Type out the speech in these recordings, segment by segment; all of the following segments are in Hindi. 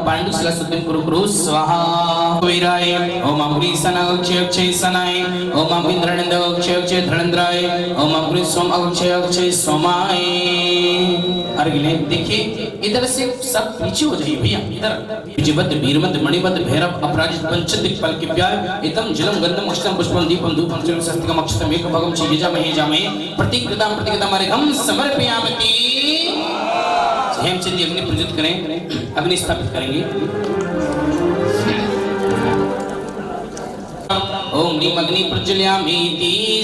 पांडुसला सुदिन कुरु स्वाहा वीराय ओम अमृतसन अक्षय अक्षय सनाय ओम इंद्रनंद अक्षय अक्षय धनंद्राय ओम अमृत सोम अक्षय अक्षय सोमाय। अर्घ्य देखिए इधर से सब पीछे हो जाइए भैया, इधर जिबद्ध वीरमद्ध मणिबद्ध भैरव अपराजित पंचदिक्पाल के प्यार इतम जलम गंधम अक्षतम पुष्पम दीपम धूपम चलम सस्तिकम अक्षतम एक भगम चीजा महे प्रतिकृतम अर्घम समर्पयामि। हेमचंद जी अग्नि प्रज्वलित करें, अग्नि स्थापित करेंगे। ओम नीम अग्नि प्रज्वलयामि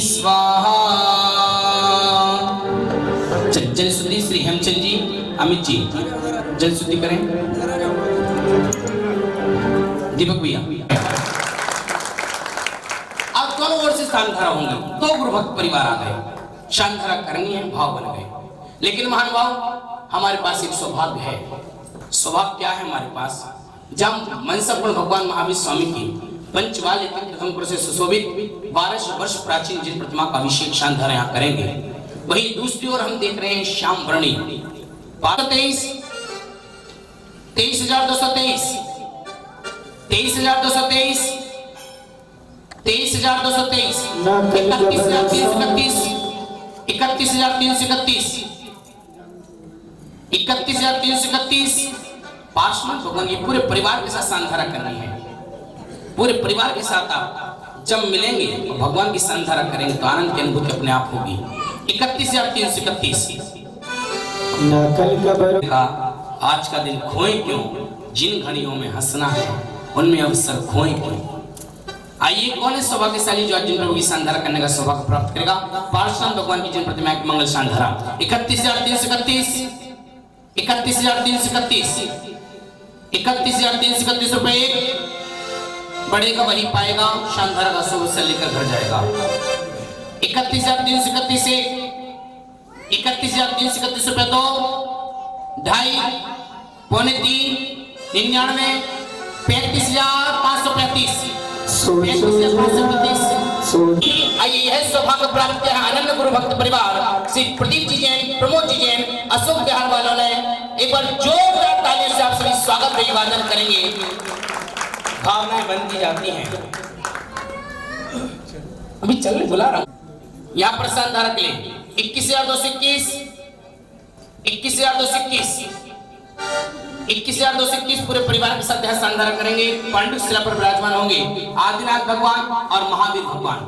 स्वाहा। जल शुद्धि श्री हेमचंद जी अमित जी जल शुद्धि करें। दीपक भैया अब दोनों ओर से शांतधारा होंगे। दो गुरु भक्त परिवार आ गए, शांतधारा करनी है, भाव बन गए। लेकिन महानुभाव हमारे पास एक सौभाग्य है। सौभाग्य क्या है हमारे पास? जब मनसापूर्ण भगवान महावीर स्वामी की पंचवाल प्रथम से सुशोभित 1200 वर्ष प्राचीन जिन प्रतिमा का अभिषेक शानदार यहाँ करेंगे, वही दूसरी ओर हम देख रहे हैं श्याम वर्णी 23 23,223 23,223 23,223 31,331 31,331 31,331 पार्षद भगवान ये पूरे परिवार के साथ शानधारा करनी है। पूरे परिवार के साथ आप जब मिलेंगे तो भगवान की शानधारा करेंगे तो आनंद की अनुभूति अपने आप होगी। 31,331 आज का दिन खोए क्यों, जिन घड़ियों में हंसना है उनमें अवसर खोए क्यों। आइए कौन है सौभाग्यशाली जो अर्जुन प्रभु की शानधारा करने का सौभाग्य प्राप्त करेगा? पार्षद भगवान की जिन प्रतिमा की मंगल शानधारा 31,331 31,331 31,331 रुपए बढ़ेगा वही पाएगा, शानधारा का शुभ अवसर लेकर घर जाएगा। 31,331 से 31,331 रुपए 2 2.5 पौने 3 99 35,535 आइए यह सौभाग्य प्राप्त किया आनंद गुरु भक्त परिवार श्री प्रदीप जी जैन, प्रमोद जी जैन, अशोक बिहार वालों ने। एक बार जोरदार तालियों से आप सभी स्वागत अभिवादन करेंगे। भावनाएं बनती जाती हैं। अभी चलने बुला रहा हूं। यहाँ पर शानधारा के लिए 21,221 21,221 21,221 पूरे परिवार के साथ यहाँ शानधारा करेंगे। पांडु शिला पर विराजमान होंगे आदिनाथ भगवान और महावीर भगवान।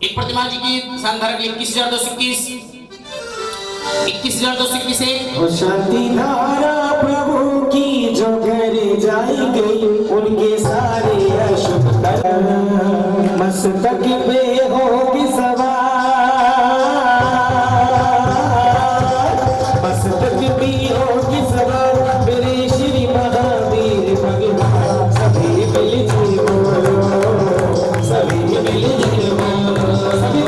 एक प्रतिमा जी की शानधारा के लिए 21,221 21,221 शांति धारा प्रभु की जो घर जाएंगे उनके सारे अशुभ कर्म मस्तक पे होगी सवार, मस्तक भी होगी सवार मेरे श्री महावीर भगवान। सभी मिलके बोलो, सभी मिलके बोलो, सभी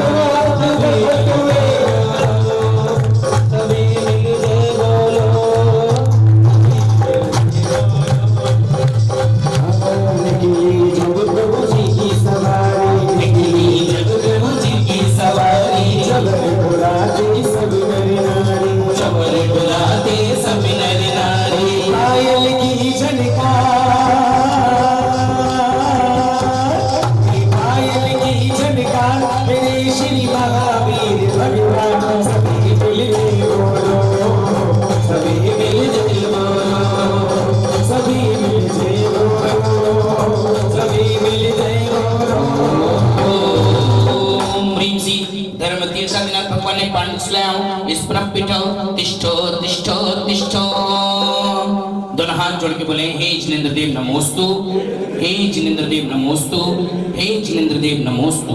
दोनों हाथ जोड़ के बोले हे जिनेंद्र देव नमोस्तु, हे जिनेंद्र देव नमोस्तु, हे जिनेंद्र देव नमोस्तु।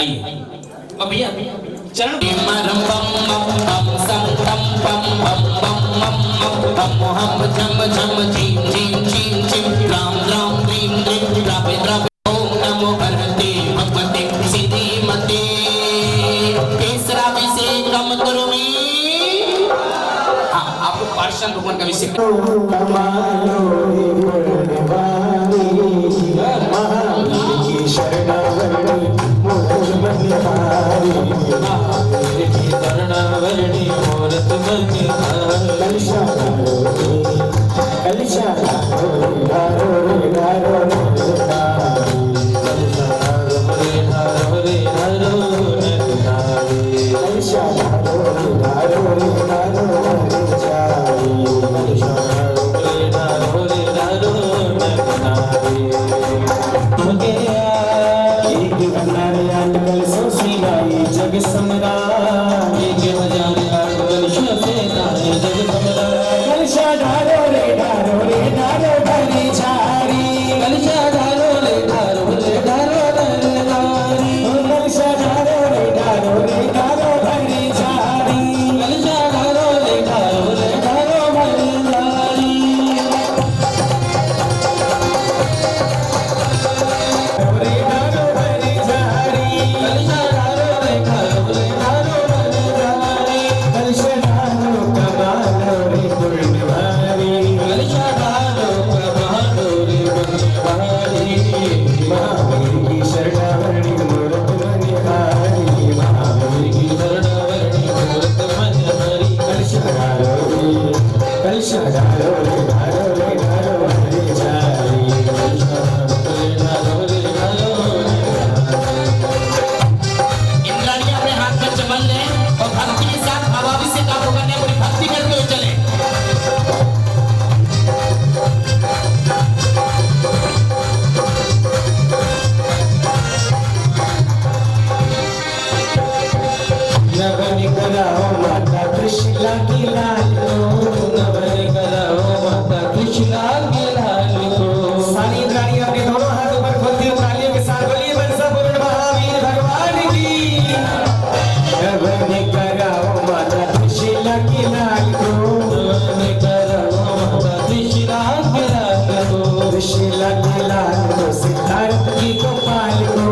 आइए अब भैया चरण राम राम द्रीम द्रीम द्रावे द्रावे ओम नमो भगवते भगवते सिद्धि मते केसराभिषेकम करोमि। हाँ आपको पार्षद भगवान का अभिषेक कलशा ढारो रे ढारो रे ढारो कलशा ढारो रे ढारो रे ढारो एक बनारे आटकल सोसीलाई जग समरा एक हजारे आटकल सोसीलाई जग समरा कलशा ढारो रे ढारो रे ढारो भरी झारी कलशा ढारो रे ढारो रे ढारो भरी झारी कलशा ढारो रे ढारो रे ढारो भरी झारी कलशा ढारो रे ढारो रे ढारो भरी झारी रे ढारो भरी झारी कलशा ढारो रे ढारो रे ढारो भरी झारी कलशा ढारो कमालो रे पुण्यवारी कलशा ढारो कमालो रे पुण्यवारी महावीर की शरणावरणी मूरत मनिहारी महावीर की शरणावरणी मूरत मनिहारी कलशा ढारो रे ढारो रे ढारो भरी झारी कलशा ढारो रे ढारो इंद्राणी अपने हाथ में चमन लें और भक्ति के साथ भावाभिषेक आपको करने पूरी भक्ति करते हुए चले। नवन कराओ माता कृष्णा की लाल को नवन कराओ माता कृष्णा की लाल को सारी इंद्राणियां अपने दोनों हाथ ऊपर खोलती हुई तालियों के साथ बोलिए बंसापुर महावीर भगवान की नवन कराओ माता कृष्णा की लाल को नवन कराओ माता कृष्णा की लाल को कृष्णा के लाल को सिद्धार्थ की गोपाल को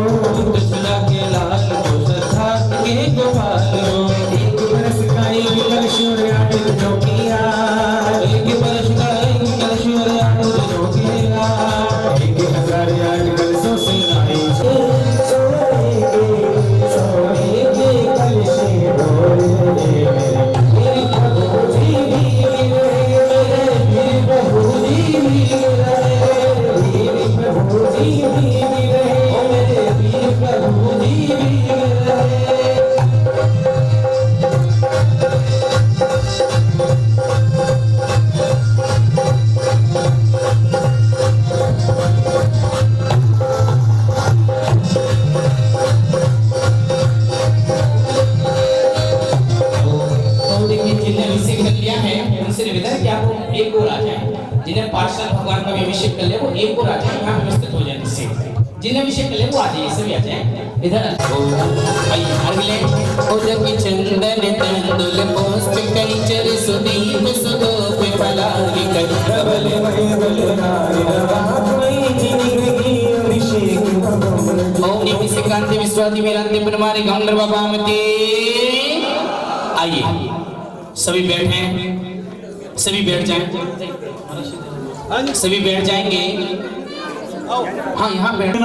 कृष्णा के लाल को सिद्धार्थ के गोपाल को एक बरस का एक कलशूर आटे जोगिया एक बरस का एक कलशूर आटे जोगिया एक हजार आटकल सो सिनाई सोएगे कलशे बोले मेरे प्रभु जी भी मेरे प्रभु जी भी मेरे प्रभु जी भी मेरे प्रभु जी भी तो देखिए जिन्हें अभिषेक कर लिया है उनसे निवेदन है कि आप एक और आ जाएं। जिन्हें पार्षद भगवान का भी अभिषेक कर लिया वो एक और आ जाएं, यहाँ व्यवस्थित हो जाए इससे। जिन्हें अभिषेक कर लिया वो आ जाइए, सभी आ जाएं इधर। आइए अगले ओ जग चंदन तंदुल पुष्प कंचर सुदीप सुधूप फलागी कर प्रबल मय बलधारी रवात मई जिंदगी अभिषेक भगवान ओम निमिषकांति विश्वादि वीरांति पुनमारी गंधर्व बामती। आइए सभी बैठे, सभी बैठ जाएं, सभी बैठ जाएंगे। हाँ यहाँ बैठ।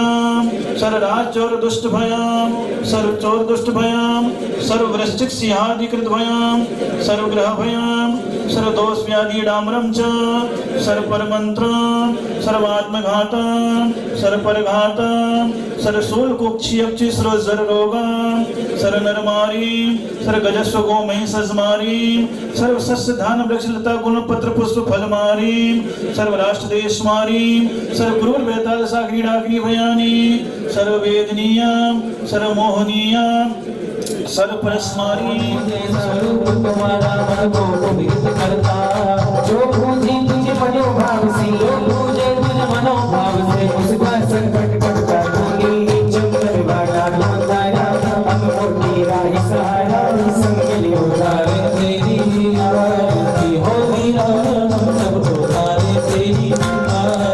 सर्व राज चोर दुष्ट भयाम सर्व चोर दुष्ट भयाम सर्व वृश्चिक सिंहाधिकृत भयाम सर्व ग्रह भयाम सर्व दोष व्याधि डामरम च सर्व परमंत्रम सर्वात्मघातम सर्व परघातम सर्व शूल कुक्षी अक्षी सर्व जर रोगम सर्व नरमारी सर्व गजस्व गोमही सजमारी सर्व सस्य धान वृक्ष लता गुण पत्र पुष्प फलमारी सर्व राष्ट्र देश मारी सर्व क्रूर बेताल सागरी डागरी भयानी सर्व वेदनीय सर्व मोहनीय सर्व परस्मारी स्वरूप तुम्हारा मन को पवित्र करता जो पूजे तुझे मनोभाव से लोग पूजे तुझे मनोभाव से उसका संकट कटता दूंगी चंद्र बाटा मंदाया अमरोटी राही सहारा संगली उतारे तेरी आरती हो मीरा सब उतारे तेरी आरती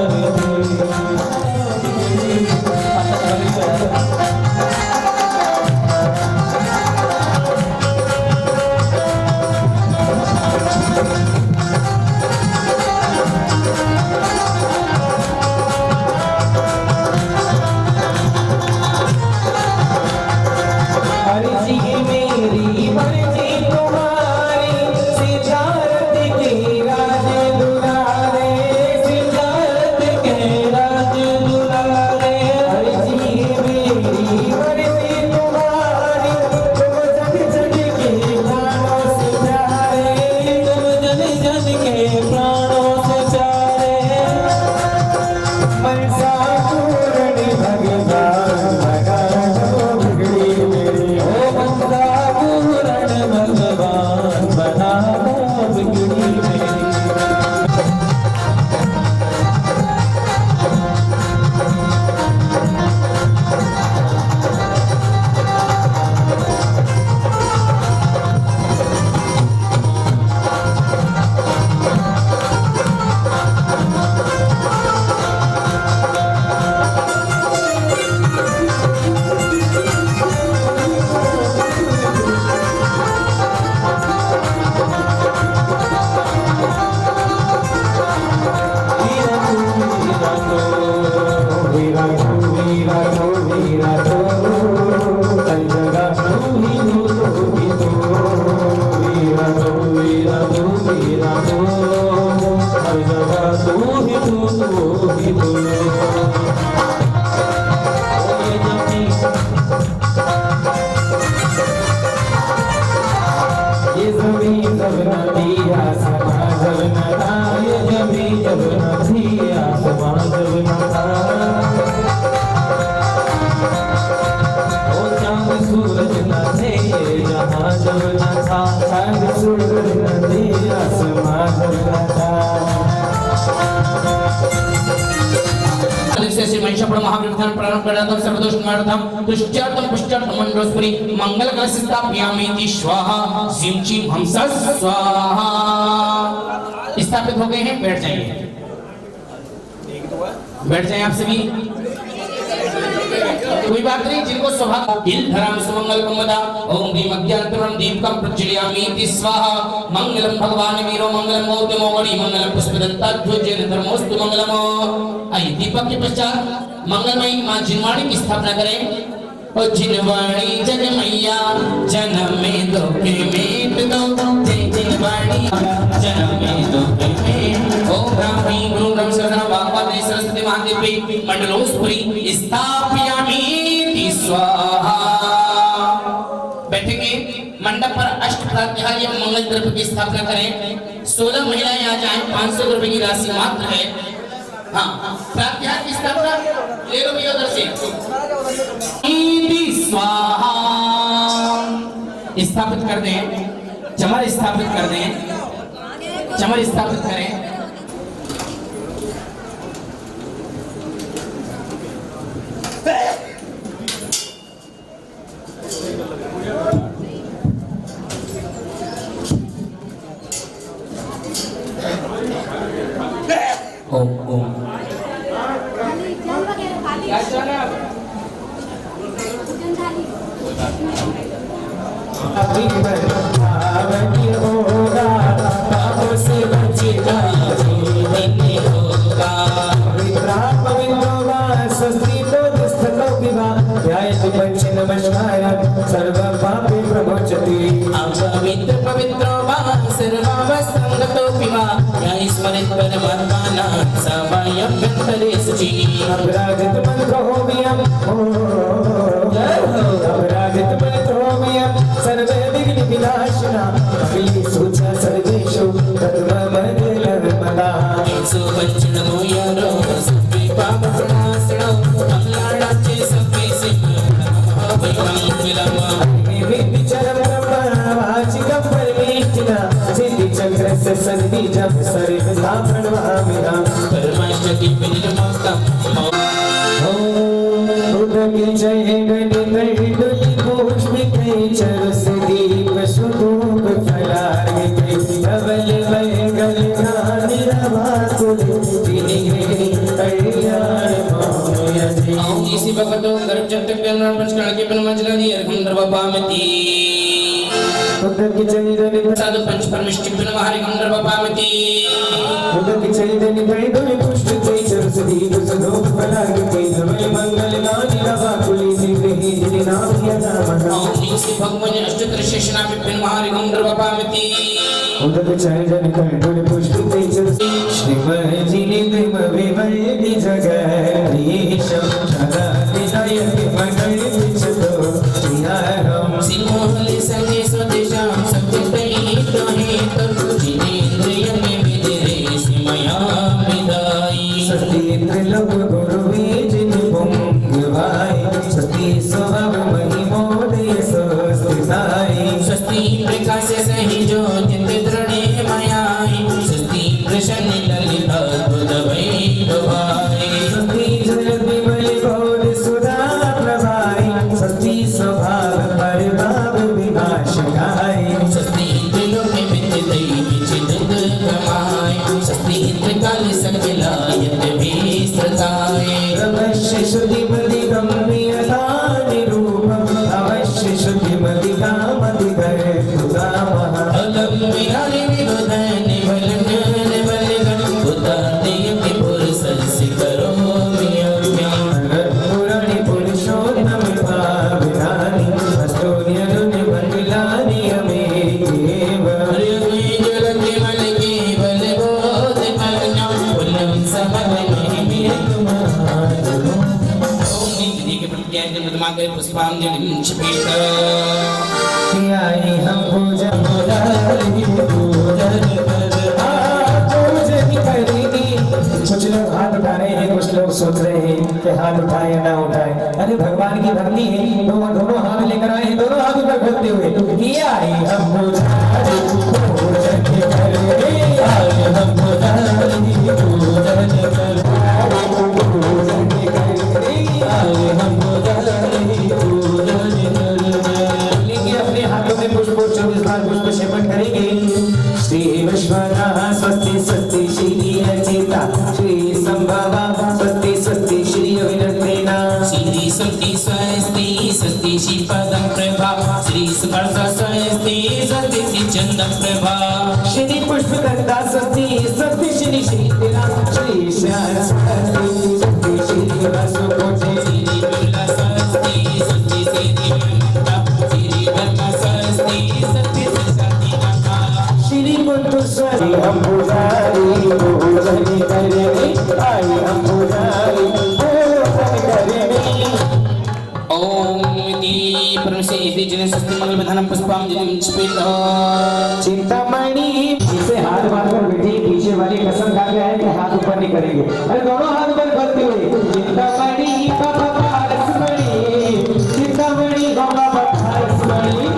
ये जमीन जब न थी आसमां जब न था, ये जमीन जब न थी आसमां जब न था। ओ चांद सूरज न थे जहां जब न था, चांद सूरज न थे आसमां जब न था। श्री महिषापुर महाविद्यालय प्रारंभ करता सर्वदोष निवारणार्थम तुष्टार्थम पुष्टार्थम मंडलोस्पुरी मंगल कलश स्थापयामि स्वाहा सिम चिम हमसा स्वाहा। स्थापित हो गए हैं, बैठ जाइए, बैठ जाइए आप सभी। कोई बात नहीं, जिनको सौभाग्य हिल धराम सुमंगल कमदा ओम ह्रीम अज्ञातरम दीपकम प्रज्वलयामि स्वाहा। मंगलम भगवान वीरो मंगलम मौर्य मोगड़ी मंगलम पुष्पदत्ताध्वज धर्मोस्तु मंगलम। आइए दीपक के पश्चात मंगलमयी मां जिनवाणी की स्थापना करें। ओ जिनवाणी जग मैया जन्म में दुख मेट दो, जय जिनवाणी जन्म में दुख मेट। ओम ब्राह्मी गुरु ब्रह्म शरण वाग्वादी सरस्वती महादेवी मंडलोस्पुरी स्थापयामि स्वाहा। बैठेंगे, मंडप पर अष्ट प्रात्याहार्य मंगल द्रव्य की स्थापना करें। 16 महिलाएं आ जाएं, 500 रुपए की राशि मात्र है। हाँ, प्रात्याहार की स्थापना ले लो भैया उधर से। स्वाहा स्थापित कर दें, चमर स्थापित कर दें, चमर स्थापित करें। पवित्र पवित्र सर्वावस्थांगतो पिवा या स्मरित परमात्माना सवयं व्यंतरे सुचि। अपराजित मंत्र होमियम अपराजित मंत्र होमियम सर्व विघ्न विनाशना अखिल सूचा सर्वेषु तत्त्वमंगलमदा। सुवंचन मोयारो सुप्री पाप प्रणासनो मंगलाचे सभे सिंह भगवान विलमा विचरम वाचिकम परमेष्ठिना सिद्धि चक्र से सर्वी जप सर्व धारण भाविना परमाष्टि विनिर्मुक्तम। उदक जय गणित डुलि पुष्पित चरस दीप सुधूप फलार्घ्य धवल वैगल निरभाकुल जिनि कल्याण मोयति। ओम इसी भगतो गर्भ जगत कल्याण पंचकर्ण के ब्रह्मचर्य अर्घम द्रवपामति। उदक जय गणित साधु पंच परमेष्टि ब्रह्महरिघम द्रवपामति। उदक जय गणित डुलि पुष्पित चरस दीप सुधूप फलार्घ्य धवल मंगल निरभाकुल जिनि नाम यथा। ओम इसी भगवान अष्टोत्तर शेषनाम ब्रह्महरिघम द्रवपामति। उदक जय गणित डुलि पुष्पित चरस श्रीमजिनि दिम विवैदि जगदीशं जगदिदयति मंगल विचतो विहारं। सिंहोले संगे स्वदेशां सत्यतैतहि तर्जिनेन्द्रियं विदिरे सिमया विदाई। सती त्रिलोक गुरुवे जिन पुंगवाई सती स्वभाव महिमोदय स्वस्थिताई। स्वस्ति प्रकाश सहि ज्योति दृढ़े मयाई स्वस्ति प्रसन्न ललिता अद्भुत वैभवाई। सती जय विमल गौर सुधा प्रभाई सती स्वभाव परिभाव विनाशकाई। स्वस्ति त्रिलोक विदिते विचित कमाई स्वस्ति त्रिकाल सकलायत विस्तृताय। अवश्य शुद्धिमति गम्यता निरूपम अवश्य शुद्धिमति कामति गर्भुतामः। अलम विहारि विरोधन निवलन निवलन उदादेय पुरुषस्य करोमि अव्ययम्। पुराणि पुरुषोत्तम भाविनानि अस्तोन्यनुनि मंगलानि अमेव। हरिये जलति मलके बलबोध कलनं पुल्लं समवने मंगल पुष्पांजलिं क्षिपेत आई हम पूजन कुछ लोग हाथ उठा रहे हैं, कुछ लोग सोच रहे हैं कि हाथ उठाए ना उठाए। अरे भगवान की भक्ति है, दोनों हाथ लेकर आए हैं, दोनों हाथ ऊपर करते हुए आई हम पूजन अपने हाथों में पुष्प 24 बार पुष्प सेवन करेंगे। श्री विश्वनाथ स्वस्ति स्वस्ति श्री रचिता श्री संभवा स्वस्ति स्वस्ति श्री अविनतेना श्री स्वस्ति स्वस्ति स्वस्ति श्री पदं प्रभा श्री स्पर्श स्वस्ति स्वस्ति श्री चंदन प्रभा श्री पुष्पकर्ता स्वस्ति स्वस्ति श्री श्री तेरा श्री श्याम स्वस्ति स्वस्ति श्री वासुकोटे श्री बिरला स्वस्ति स्वस्ति श्री दिव्यमंता श्री ब्रह्म स्वस्ति स्वस्ति श्री सतीनाथा श्री बुद्धु स्वस्ति हम पुजारी पूजन करेंगे। आई हम पुजारी पूजन करेंगे। ओम इति परमसे इति जने स्वस्ति मंगल विधानं पुष्पांजलिं क्षिपेत चिंतामणि जिसे हाथ मारकर बैठी पीछे वाली कसम खा गया है कि हाथ ऊपर नहीं करेंगे। अरे दोनों हाथ ऊपर करते हुए चिंतामणि बाबा पारसमणि चिंतामणि बाबा पारसमणि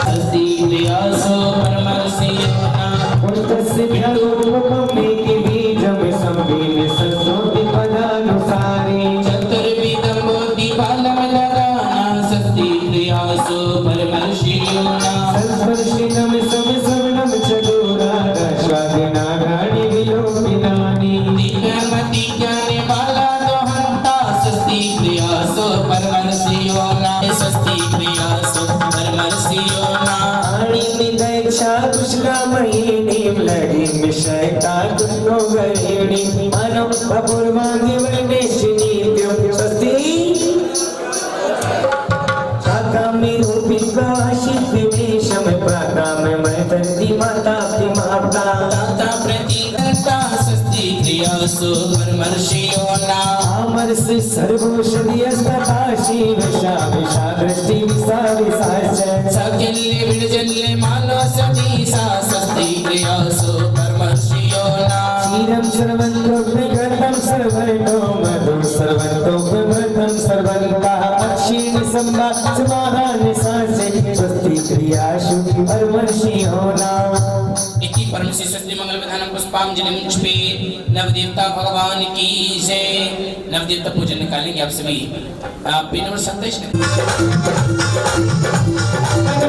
अस्ति प्रियासो परमर्षियोना पुष्पस्य भ्यलोकमे के बीजम संबीन संस्कृति पदानुसारे चतुर्विधं बोधिफलं ददाना सस्ति प्रियासो परमर्षियोना संस्पर्शिनम समसवनम चतुरा स्वादिना गानि विलोकिनानि दिव्यमति ज्ञाने बाला दोहंता सस्ति प्रियासो परमर्षियोना सस्ति प्रियासो परमर्षियोना आणी निदैक्षा कुशलामयी नीम लड़ी मिशयता कुन्नो गरेणी मानो बपुर्वांगी वर्णेशिनी त्यों स्वस्ति साकामी रूपिकाशित विवेशम प्राकाम मैतन्ति माता माता ताता प्रतिघंटा सस्ति प्रियासो परमर्षियोना अमर से सर्वोषधि अस्पता शिव शाविषा दृष्टि विसा विसाच सकिल्ले विरजल्ले मानो सतीसा सस्ति प्रियासो परमर्षियोना क्षीरम सर्वन्तोऽग्निगर्भं सर्वतो मधु सर्वन्तोऽग्निगर्भं सर्वन्तः अक्षीणि सम्माहानि सासे स्वस्ति क्रियाशु परमर्षियोना इति परम से स्वस्ति मंगल विधानं पुष्पांजलिं क्षिपेत नवदेवता भगवान की जय। नवदेवता पूजन निकालेंगे आप सभी पेन नंबर 27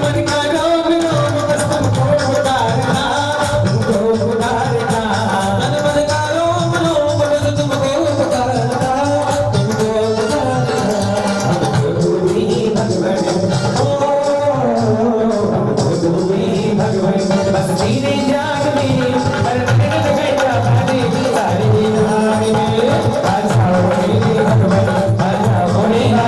मन का रोग रोग बसम को उतारना तुमको उतारना मन का रोग रोग बस तुमको उतारना तुमको उतारना हमको तू ही भगवान हमको तू ही भगवान बस तेरे जाग में हर दिन बैठा बाजे सारे जहान में आज आओ मेरे भगवान आज आओ मेरे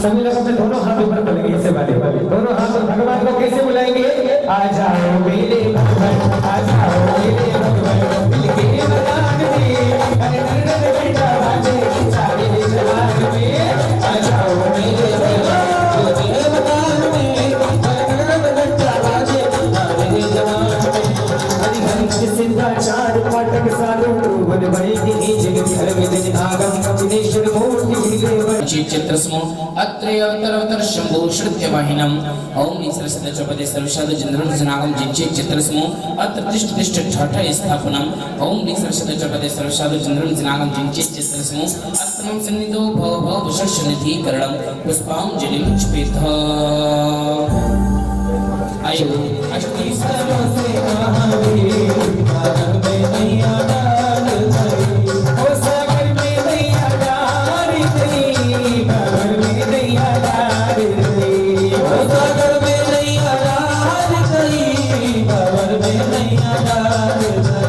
सभी लोग अपने दोनों हाथ ऊपर करेंगे ऐसे वाले दोनों हाथ भगवान को कैसे बुलाएंगे। आ जाओ मेरे भगवान आ जाओ मेरे भगवान मिलके मजाक में अरे नन्नत बेटा बाजे सारे जहान में आ जाओ मेरे भगवान मिलके मजाक में अरे नन्नत बेटा बाजे सारे जहान में हरिहंस सिद्धाचार पाठक साधु वन बड़े जगत हर विदिन आगम कपिलेश्वर मूर्ति देव चित्रस्मो अत्र अवतर शंभो श्रुत्य वाहिनम ओम सरस्वती चौपदे सर्वशाद चंद्रम जनागम जिंचे चित्रस्मो अत्र तिष्ठ तिष्ठ ठाठ स्थापनम ओम सरस्वती चौपदे सर्वशाद चंद्रम जनागम जिंचे चित्रस्मो अस्तमं सन्निधो भव भव विशेषनिधि करणम पुष्पांजलिं क्षिपेत आयो अष्टि से महावीर सागर में नैया डाल गई ओ सागर में नैया डाल गई सागर में नैया डाल गई ओ सागर में नैया डाल गई सागर में नैया डाल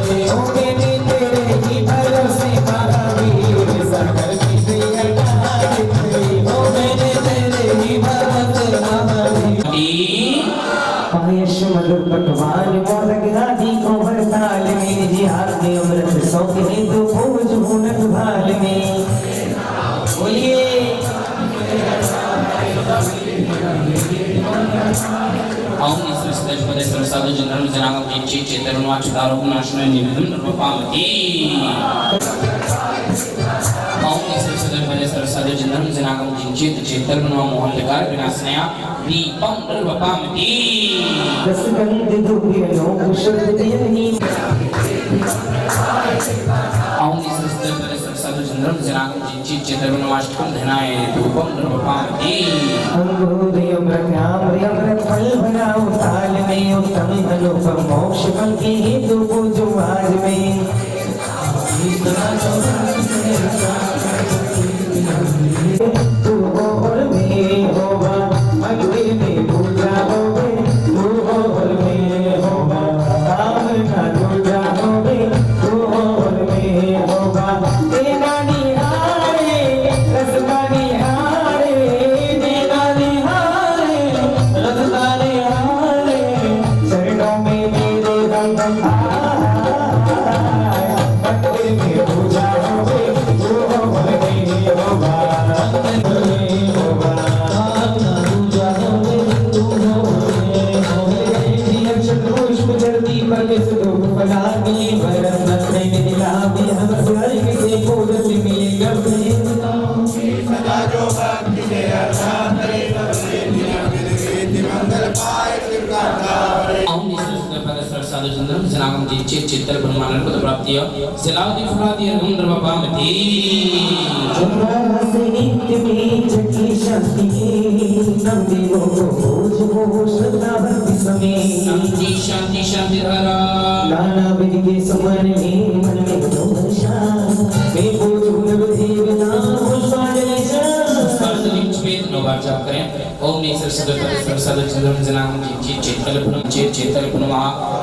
गई ओ मैंने तेरे ही भरोसे महावीर सागर में नैया डाल गई ओ मैंने तेरे ही भरोसे महावीर आयुष मधुर पकवान मोदक आदि को में बोलिए ओम ईश्वर सदाशिवपदे सर्वसाधु जनार्दन जनागम जिंचि चेतनवाचुदारोपण नाशनो निवेदन नृपामति ओम ईश्वर सदाशिवपदे सर्वसाधु जनार्दन जनागम जिंचि चेतनवा मोहल्लकार विनाशनया दीपं नृपामति रसगंध दुर्बिनो कुशलदियनी ओम ईश्वर सदाशिवपदे सर्वसाधु जनार्दन जनागम जिंचि चेतनवाचुदारोपण धनाय धूपं नृपामति अंगूरियम रम्याम फल बनाओ ताल में उत्तम अनुपम मोक्ष फल के हेतु पूजो आज में तू और में होगा मगवे में पूजा होगे तू और में होगा कामना पूजा होगे तू और में होगा तेरा निहारे रसना निहारे तेरा निहारे रसना निहारे चरणों में मेरे रंग मगवे में पूजा होगे तू और में होगा ओम ईश्वर सदाशिवपदे सर्वसाधु जनार्दन जनागम जिंचि चित्तर ब्रह्मांड पद प्राप्तिय सिलावती फलादी अर्घम नृपामति शांति शांति शांति धारा नाना विधि के समान में मन में दर्शा मैं बोझ देवना बार जाप करें ओम ईश्वर सदाशिवपदे सर्वसाधु जनार्दन जनागम जिंचि चेतन पुनः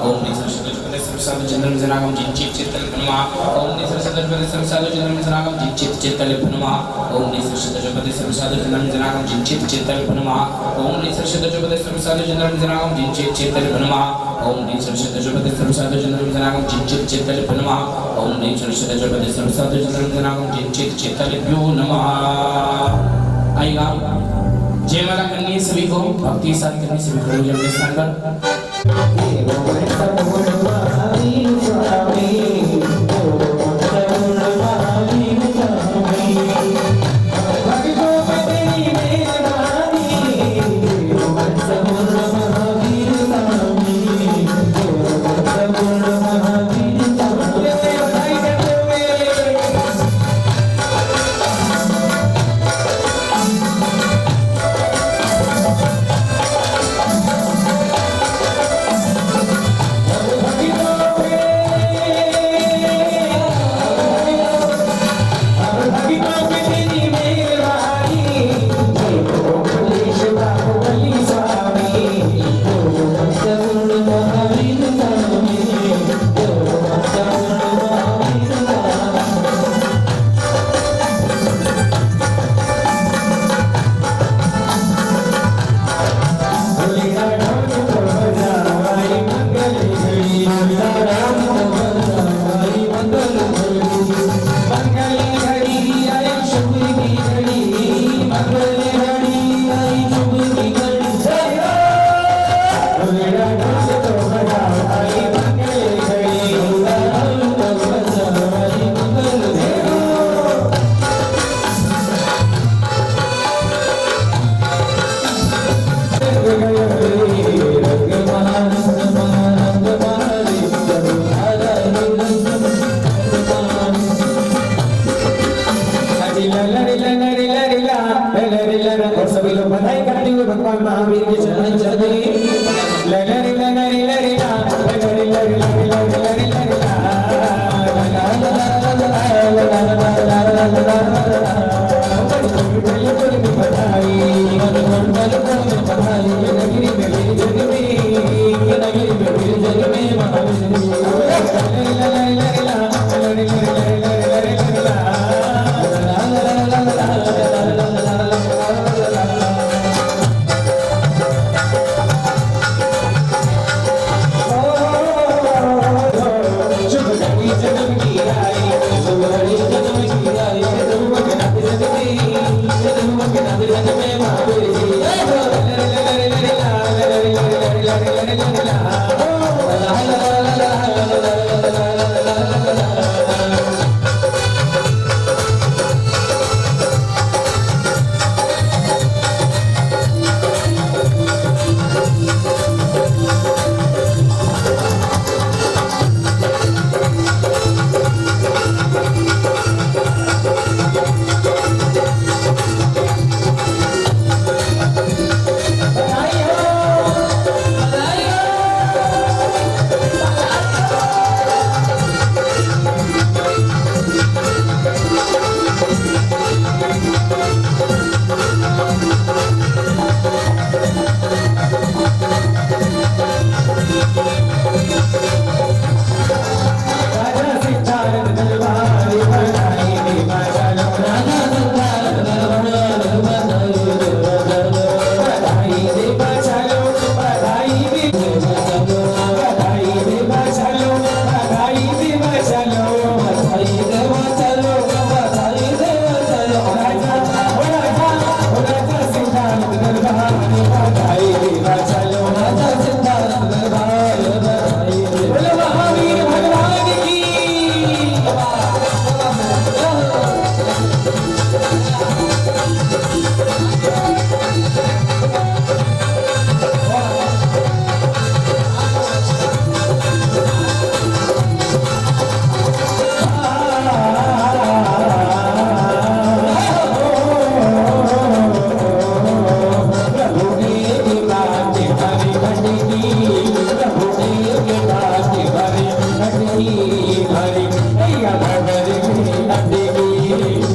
ओम ईश्वर सदाशिवपदे सर्वसाधु जनार्दन जनागम जिंचि चेतन पुनः ओम ईश्वर सदाशिवपदे सर्वसाधु जनार्दन जनागम जिंचि चेतन पुनः ओम ईश्वर सदाशिवपदे सर्वसाधु जनार्दन जनागम जिंचि चेतन पुनः ओम ईश्वर सदाशिवपदे सर्वसाधु जनार्दन जनागम जिंचि चेतन पुनः ओम ईश्वर सदाशिवपदे सर्वसाधु जनार्दन जनागम जिंचि चेतन पुनः ओम ईश्वर सदाशिवपदे सर्वसाधु जनार्दन जनागम जिंचि चेतन नमः। आइएगा जय माला करनी है सभी को भक्ति साथ करनी सभी को जब स्थान पर सभी लोग बधाई करते हुए भगवान महावीर के चरण चढ़े ललरी ललरी ललरी ला ललरी ललरी ललरी ललरी ललरी ला जन्म की आई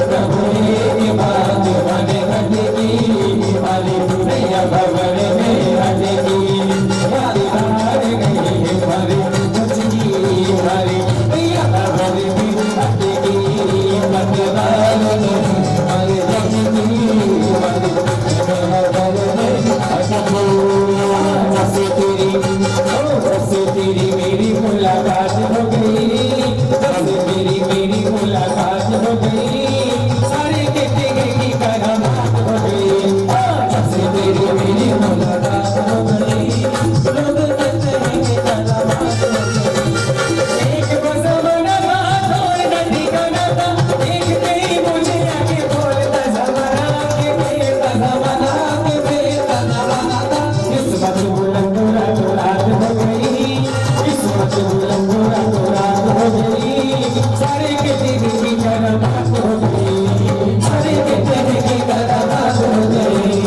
प्रभु एक बात मन अटकी हमारी नैया भवन में अटकी हमारी हार गई हमारी बचगी हमारी नैया भवन में अटकी मतवाल हमारे बचगी हमारी भवन में अटकी से तेरी मेरी मुलाकात हो गई मेरी मुलाकात हो गई सारे के की करामात हो गई से तेरी मेरी मुलाकात हो गई लोग कहते हैं कि करामात हो गई एक बसवना थोड़ नदी का नाता एक तेरी मुझे आके बोलता जमाना के बेटा जमाना के बेटा जमाना इस बात बुलंद रात हो गई सारे के तेरे की करामात हो गई सारे के तेरे की करामात हो गई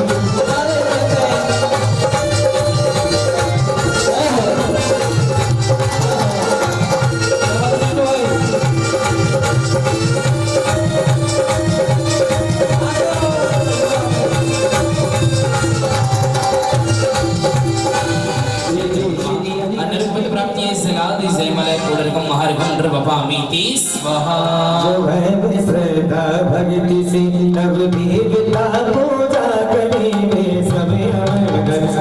स्वाहा जो है श्रद्धा भक्ति से तब भी पिता पूजा करी में समय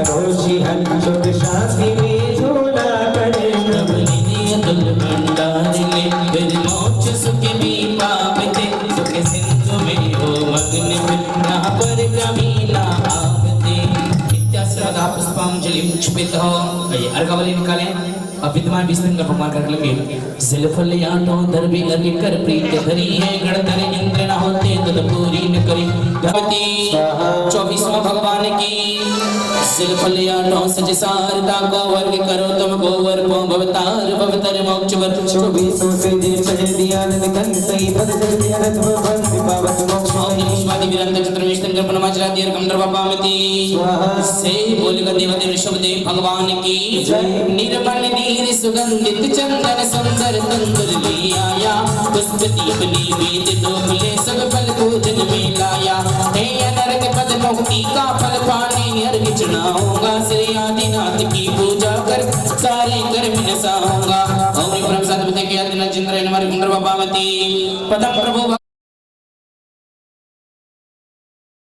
रोशी हल शुद्ध शास्त्री में झूला करे तब नियतुल भंडारिले फिर मोक्ष सुख भी पावते सुख सिंधु में हो मग्न ना पर कभी ना आवते नित्य श्रद्धा पुष्पांजलि क्षिपित हो आइए अर्घावली निकालें अब विद्यमान विष्णु का भगवान कर लेंगे जिलफल याटो दरबी लगे कर प्रीत धरी है गणधर इंद्र न होते तद पूरी न करी गणपति 24वां भगवान की जिलफल याटो सज सारता को वर्ग करो तुम गोवर को भवतार भवतर मोक्ष वर 24 से जे चढ़ दिया नंद कंसई पद जल दिया रथ बंद पावत मोक्ष ओम नमः शिवाय विरंत चतुर्विष्णु कृपण माचरा दीर कमंडर बापामति से बोलगा देवदेव ऋषभदेव भगवान की निर्मल नीर सुगंधित चंदन सुंदर तंदुर ले आया पुष्प दीप निवेद दोपले सब फल पूजन में लाया हे अनर्क पद मुक्ति का फल पाने अर्घ चढ़ाऊंगा श्री आदिनाथ की पूजा कर सारे कर्म नसाऊंगा ओम ब्रह्म सतपति के आदिनाथ चंद्र नमः कुंडर बापामति पदम प्रभु